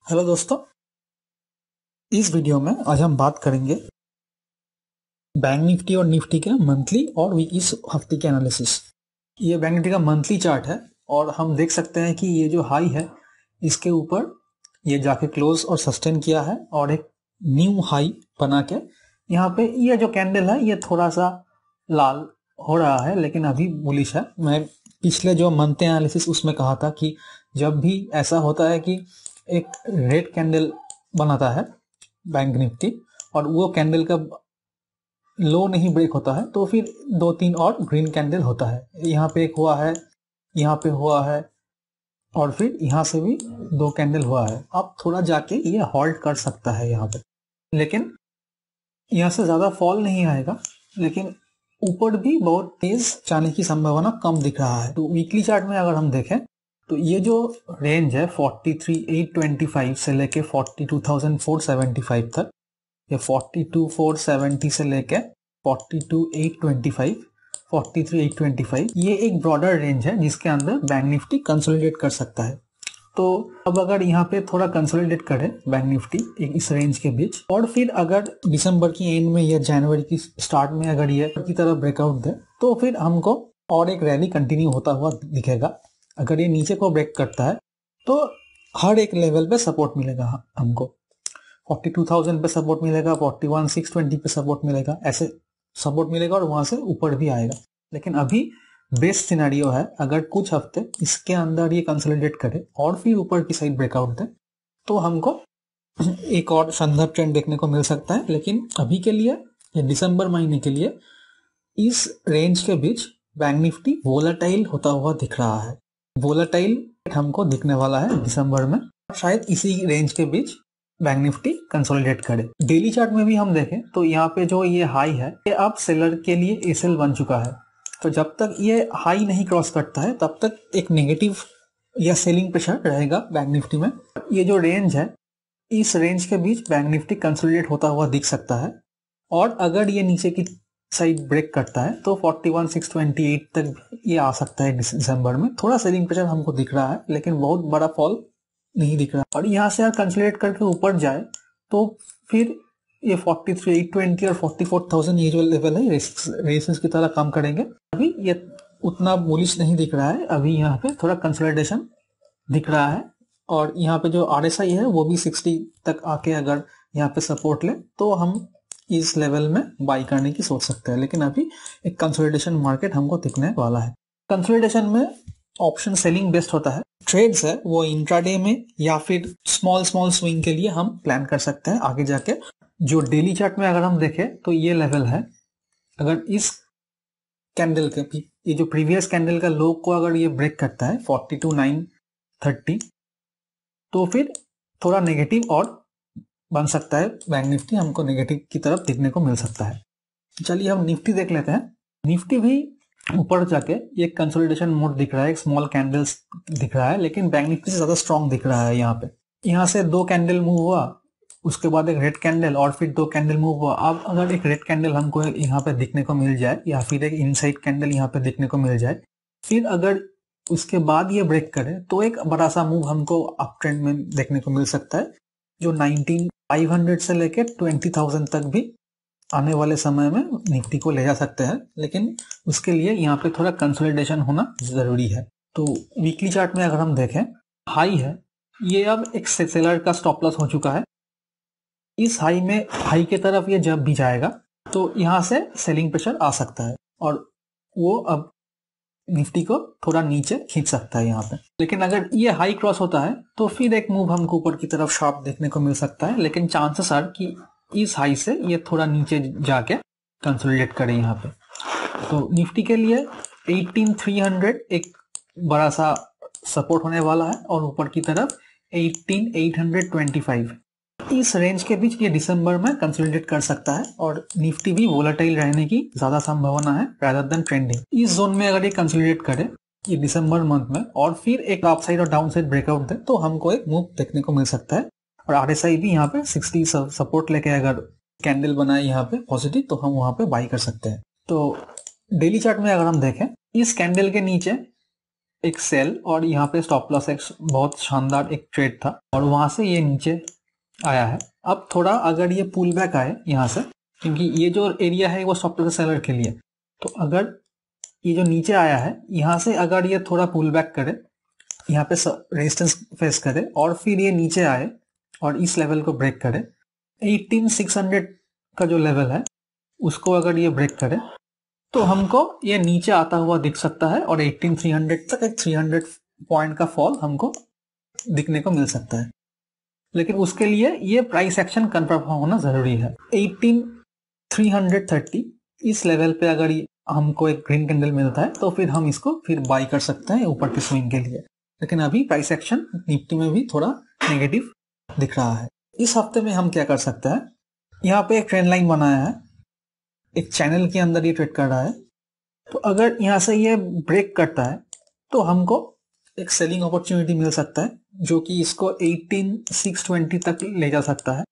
Hello दोस्तों, इस video में आज हम बात करेंगे बैंक निफ्टी और निफ्टी के मंथली और इस हफ्ते के एनालिसिस। ये बैंक निफ्टी का मंथली चार्ट है और हम देख सकते हैं कि ये जो हाई है इसके ऊपर ये जाके क्लोज और सस्टेन किया है और एक न्यू हाई बना के यहाँ पे ये जो कैंडल है ये थोड़ा सा लाल हो रहा है लेकिन अभी बुलिश है। मैं पिछले जो मंथ एनालिसिस उसमें कहा था कि जब भी ऐसा होता है कि एक रेड कैंडल बनाता है बैंक निफ्टी और वो कैंडल का लो नहीं ब्रेक होता है तो फिर दो तीन और ग्रीन कैंडल होता है। यहाँ पे एक हुआ है, यहाँ पे हुआ है और फिर यहाँ से भी दो कैंडल हुआ है। अब थोड़ा जाके ये हॉल्ट कर सकता है यहाँ पे, लेकिन यहाँ से ज्यादा फॉल नहीं आएगा, लेकिन ऊपर भी बहुत तेज जाने की संभावना कम दिख रहा है। तो वीकली चार्ट में अगर हम देखें तो ये जो रेंज है 43,825 से लेके 42,475 तक, ये 42,470 से लेके 42,825, 43,825 ये एक ब्रॉडर रेंज है जिसके अंदर बैंक निफ्टी कंसोलिडेट कर सकता है। तो अब अगर यहाँ पे थोड़ा कंसोलिडेट करे बैंक निफ्टी इस रेंज के बीच और फिर अगर दिसंबर की एंड में या जनवरी की स्टार्ट में अगर ये की तरफ ब्रेकआउट दे तो फिर हमको और एक रैली कंटिन्यू होता हुआ दिखेगा। अगर ये नीचे को ब्रेक करता है तो हर एक लेवल पे सपोर्ट मिलेगा हमको। 42,000 पे सपोर्ट मिलेगा, 41,620 पे सपोर्ट मिलेगा, ऐसे सपोर्ट मिलेगा और वहां से ऊपर भी आएगा। लेकिन अभी बेस्ट सिनेरियो है अगर कुछ हफ्ते इसके अंदर ये कंसोलिडेट करे और फिर ऊपर की साइड ब्रेकआउट दे तो हमको एक और संदर्भ ट्रेंड देखने को मिल सकता है। लेकिन अभी के लिए ये दिसंबर महीने के लिए इस रेंज के बीच बैंक निफ्टी वोलेटाइल होता हुआ दिख रहा है। वोलेटाइल हमको दिखने वाला है दिसंबर में, शायद इसी रेंज के बीच बैंक निफ्टी कंसोलिडेट करे। डेली चार्ट में भी हम देखें तो यहाँ पे जो ये हाई है ये अब सेलर के लिए एसएल बन चुका है। तो जब तक ये हाई नहीं क्रॉस करता है तब तक एक नेगेटिव या सेलिंग प्रेशर रहेगा बैंक निफ्टी में। ये जो रेंज है इस रेंज के बीच बैंक निफ्टी कंसोलिडेट होता हुआ दिख सकता है और अगर ये नीचे की साइड ब्रेक करता है तो 41,628 तक ये आ सकता है दिसंबर में। थोड़ा सेलिंग प्रेशर हमको दिख रहा है लेकिन बहुत बड़ा फॉल नहीं दिख रहा और यहाँ से कंसोलिडेट करके ऊपर जाए तो फिर ये 43,820 और 44,000 ये जो लेवल है रेसिस की तरह काम करेंगे। अभी ये उतना बुलिश नहीं दिख रहा है, अभी यहाँ पे थोड़ा कंसोलिडेशन दिख रहा है और यहाँ पे जो RSI है वो भी 60 तक आके अगर यहाँ पे सपोर्ट ले तो हम इस लेवल में बाई करने की सोच सकते हैं। लेकिन अभी एक कंसोलिडेशन मार्केट हमको दिखने वाला है। कंसोलिडेशन में ऑप्शन सेलिंग बेस्ट होता है। ट्रेड्स है वो इंट्राडे में या फिर स्मॉल स्विंग के लिए हम प्लान कर सकते हैं आगे जाके। जो डेली चार्ट में अगर हम देखें तो ये लेवल है, अगर इस कैंडल के भी ये जो प्रीवियस कैंडल का लो को अगर ये ब्रेक करता है 42,930 तो फिर थोड़ा नेगेटिव और बन सकता है बैंक निफ्टी, हमको नेगेटिव की तरफ देखने को मिल सकता है। चलिए हम निफ्टी देख लेते हैं। निफ्टी भी ऊपर जाके एक कंसोलिडेशन मोड दिख रहा है, एक स्मॉल कैंडल्स दिख रहा है लेकिन बैंक निफ्टी से ज्यादा स्ट्रॉन्ग दिख रहा है। यहाँ पे यहाँ से दो कैंडल मूव हुआ, उसके बाद एक रेड कैंडल और फिर दो कैंडल मूव हुआ। अब अगर एक रेड कैंडल हमको यहाँ पे दिखने को मिल जाए या फिर एक इनसाइड कैंडल यहाँ पे दिखने को मिल जाए, फिर अगर उसके बाद ये ब्रेक करे तो एक बड़ा सा मूव हमको अप ट्रेंड में देखने को मिल सकता है जो 19,500 से लेके 20,000 तक भी आने वाले समय में निफ्टी को ले जा सकते हैं। लेकिन उसके लिए यहाँ पे थोड़ा कंसोलिडेशन होना जरूरी है। तो वीकली चार्ट में अगर हम देखें हाई है, ये अब एक सेलर का स्टॉप लॉस हो चुका है। इस हाई के तरफ ये जब भी जाएगा तो यहाँ से सेलिंग प्रेशर आ सकता है और वो अब निफ्टी को थोड़ा नीचे खींच सकता है यहाँ पे। लेकिन अगर ये हाई क्रॉस होता है तो फिर एक मूव हमको ऊपर की तरफ शार्प देखने को मिल सकता है, लेकिन चांसेस आर कि इस हाई से ये थोड़ा नीचे जाके कंसोलिडेट करे यहाँ पे। तो निफ्टी के लिए 18,300 एक बड़ा सा सपोर्ट होने वाला है और ऊपर की तरफ 18,825 इस रेंज के बीच ये दिसंबर में कंसोलिडेट कर सकता है और निफ्टी भी वोलेटाइल रहने की ज्यादा संभावना है रादर देन ट्रेंडिंग। इस जोन में अगर ये कंसोलिडेट करे ये दिसंबर मंथ में और फिर एक अप साइड और डाउन साइड ब्रेकआउट दे तो हमको एक मूव देखने को मिल सकता है। और RSI भी यहाँ पे 60 सपोर्ट लेके अगर कैंडल बनाए यहाँ पे पॉजिटिव तो हम वहां पे बाई कर सकते हैं। तो डेली चार्ट में अगर हम देखें इस कैंडल के नीचे एक सेल और यहाँ पे स्टॉप लॉस, एक बहुत शानदार एक ट्रेड था और वहां से ये नीचे आया है। अब थोड़ा अगर ये पुल बैक आए यहाँ से, क्योंकि ये जो एरिया है वो स्टॉप लॉस सेलर के लिए, तो अगर ये जो नीचे आया है यहाँ से अगर ये थोड़ा पुल बैक करे, यहाँ पे रेजिस्टेंस फेस करे और फिर ये नीचे आए और इस लेवल को ब्रेक करे, 18600 का जो लेवल है उसको अगर ये ब्रेक करे तो हमको ये नीचे आता हुआ दिख सकता है और 18300 तक एक 300 पॉइंट का फॉल हमको दिखने को मिल सकता है। लेकिन उसके लिए ये प्राइस एक्शन कंफर्म होना जरूरी है। 18330 इस लेवल पे अगर हमको एक ग्रीन कैंडल मिलता है तो फिर हम इसको फिर बाई कर सकते हैं ऊपर के स्विंग के लिए। लेकिन अभी प्राइस एक्शन निफ्टी में भी थोड़ा नेगेटिव दिख रहा है। इस हफ्ते में हम क्या कर सकते हैं, यहाँ पे एक ट्रेंड लाइन बनाया है, एक चैनल के अंदर ये ट्रेड कर रहा है, तो अगर यहाँ से ये ब्रेक करता है तो हमको एक सेलिंग अपॉर्चुनिटी मिल सकता है जो कि इसको 18620 तक ले जा सकता है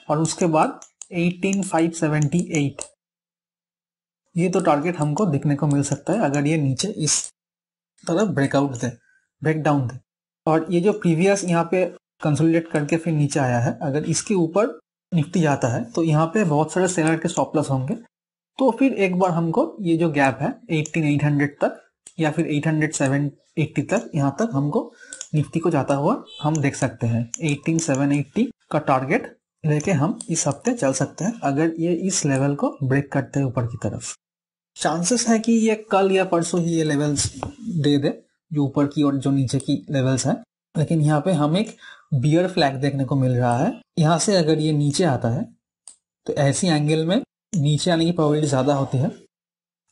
और उसके बाद 18578 ये तो टारगेट हमको दिखने को मिल सकता है अगर ये नीचे इस तरफ ब्रेक डाउन दे। और ये जो प्रीवियस यहाँ पे कंसोलिडेट करके फिर नीचे आया है, अगर इसके ऊपर निफ्टी जाता है तो यहाँ पे बहुत सारे सेलर के स्टॉप लॉस होंगे, तो फिर एक बार हमको ये जो गैप है 18800 तक या फिर 18780 तक, यहाँ तक हमको निफ्टी को जाता हुआ हम देख सकते हैं। 18780 का टारगेट लेके हम इस हफ्ते चल सकते हैं अगर ये इस लेवल को ब्रेक करते हैं ऊपर की तरफ। चांसेस है कि ये कल या परसों ही ये लेवल्स दे दे, जो ऊपर की और जो नीचे की लेवल्स है। लेकिन यहाँ पे हम एक बियर फ्लैग देखने को मिल रहा है। यहाँ से अगर ये नीचे आता है तो ऐसी एंगल में नीचे आने की प्रोबेबिलिटी ज्यादा होती है।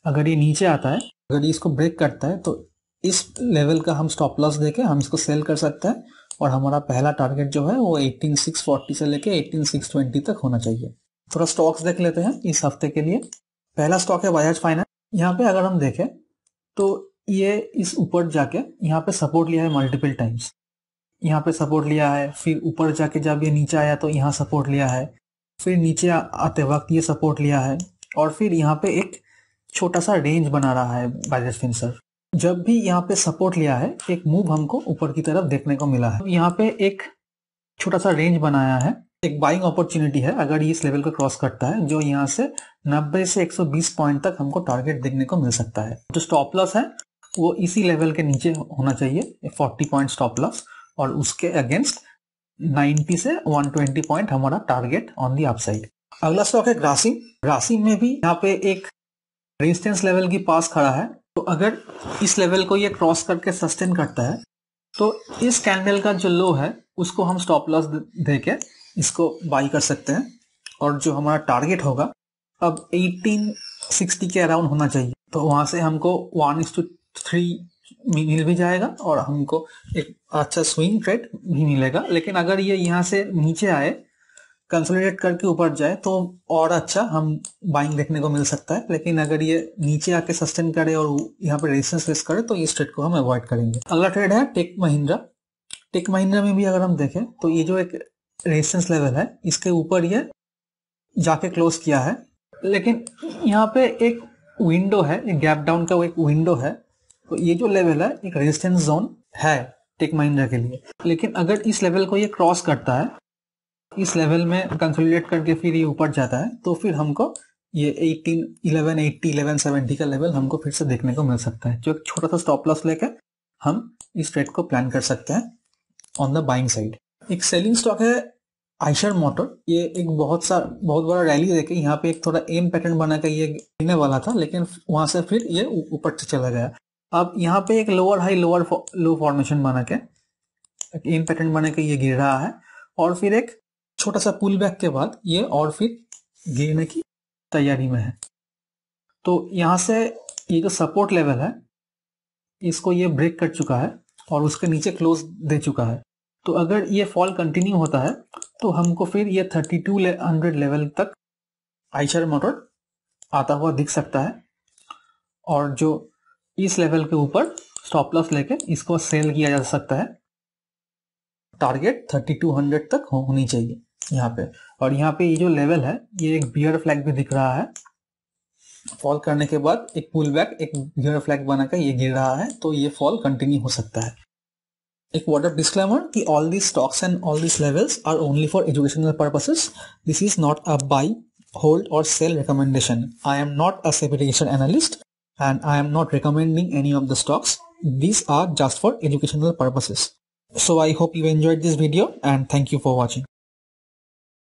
अगर ये नीचे आता है, अगर ये इसको ब्रेक करता है तो इस लेवल का हम स्टॉप लॉस देके हम इसको सेल कर सकते हैं और हमारा पहला टारगेट जो है वो 18640 से लेके 18620 तक होना चाहिए। थोड़ा स्टॉक्स देख लेते हैं इस हफ्ते के लिए। पहला स्टॉक है बजाज फाइनेंस। यहाँ पे अगर हम देखें तो ये इस ऊपर जाके यहाँ पे सपोर्ट लिया है मल्टीपल टाइम्स, यहाँ पे सपोर्ट लिया है, फिर ऊपर जाके जब ये नीचे आया तो यहाँ सपोर्ट लिया है, फिर नीचे आते वक्त ये सपोर्ट लिया है और फिर यहाँ पे एक छोटा सा रेंज बना रहा है बजाज फिनसर्व। जब भी यहाँ पे सपोर्ट लिया है एक मूव हमको ऊपर की तरफ देखने को मिला है। यहाँ पे एक छोटा सा रेंज बनाया है, एक बाइंग अपॉर्चुनिटी है अगर ये इस लेवल को क्रॉस करता है, जो यहाँ से 90 से 120 पॉइंट तक हमको टारगेट देखने को मिल सकता है। जो स्टॉप लॉस है वो इसी लेवल के नीचे होना चाहिए, 40 पॉइंट स्टॉप लॉस, और उसके अगेंस्ट 90 से 120 पॉइंट हमारा टारगेट ऑन दी अपसाइड। अगला स्टॉक है ग्रासिम। ग्रासिम में भी यहाँ पे एक रेजिस्टेंस लेवल की पास खड़ा है, तो अगर इस लेवल को ये क्रॉस करके सस्टेन करता है तो इस कैंडल का जो लो है उसको हम स्टॉप लॉस देके इसको बाई कर सकते हैं और जो हमारा टारगेट होगा अब 1860 के अराउंड होना चाहिए। तो वहां से हमको 1:3 मिल भी जाएगा और हमको एक अच्छा स्विंग ट्रेड भी मिलेगा। लेकिन अगर ये यहाँ से नीचे आए, कंसोलिडेट करके ऊपर जाए तो और अच्छा हम बाइंग देखने को मिल सकता है। लेकिन अगर ये नीचे आके सस्टेन करे और यहाँ पे रेजिस्टेंस फेस करे तो इस ट्रेड को हम अवॉइड करेंगे। अगला ट्रेड है टेक महिंद्रा। टेक महिंद्रा में भी अगर हम देखें तो ये जो एक रेजिस्टेंस लेवल है इसके ऊपर ये जाके क्लोज किया है, लेकिन यहाँ पे एक विंडो है, एक गैप डाउन का वो एक विंडो है, तो ये जो लेवल है एक रेजिस्टेंस जोन है टेक महिंद्रा के लिए। लेकिन अगर इस लेवल को ये क्रॉस करता है, इस लेवल में कंसोलिडेट करके फिर ये ऊपर जाता है, तो फिर हमको ये 1180 1170 का लेवल हमको फिर से देखने को मिल सकता है, जो एक छोटा सा स्टॉप लॉस लेकर हम इस ट्रेड को प्लान कर सकते हैं ऑन द बाइंग साइड। एक सेलिंग स्टॉक है आइशर मोटर। ये एक बहुत बड़ा रैली देके यहाँ पे एक थोड़ा एम पैटर्न बना के ये गिरने वाला था, लेकिन वहां से फिर ये ऊपर से चला गया। अब यहाँ पे एक लोअर हाई लोअर लो फॉर्मेशन बना के एम पैटर्न बना के ये गिर रहा है और फिर एक छोटा सा पुल बैक के बाद ये और फिर गिरने की तैयारी में है। तो यहाँ से ये जो सपोर्ट लेवल है इसको ये ब्रेक कर चुका है और उसके नीचे क्लोज दे चुका है। तो अगर ये फॉल कंटिन्यू होता है तो हमको फिर ये 3200 लेवल तक आइशर मोटर आता हुआ दिख सकता है और जो इस लेवल के ऊपर स्टॉप लॉस लेके इसको सेल किया जा सकता है। टारगेट 3200 तक होनी चाहिए यहाँ पे। और यहाँ पे ये जो लेवल है ये एक बियर फ्लैग भी दिख रहा है, फॉल करने के बाद एक पुल बैक, एक गियर फ्लैग बनाकर ये गिर रहा है, तो ये फॉल कंटिन्यू हो सकता है। एक वर्ड ऑफ डिस्क्लेमर कि all these stocks and all these levels are only for educational purposes. This is not a buy, hold or sell recommendation. I am not a SEBI analyst and I am not recommending any of the stocks. These are just for educational purposes. So I hope you enjoyed this video and thank you for watching.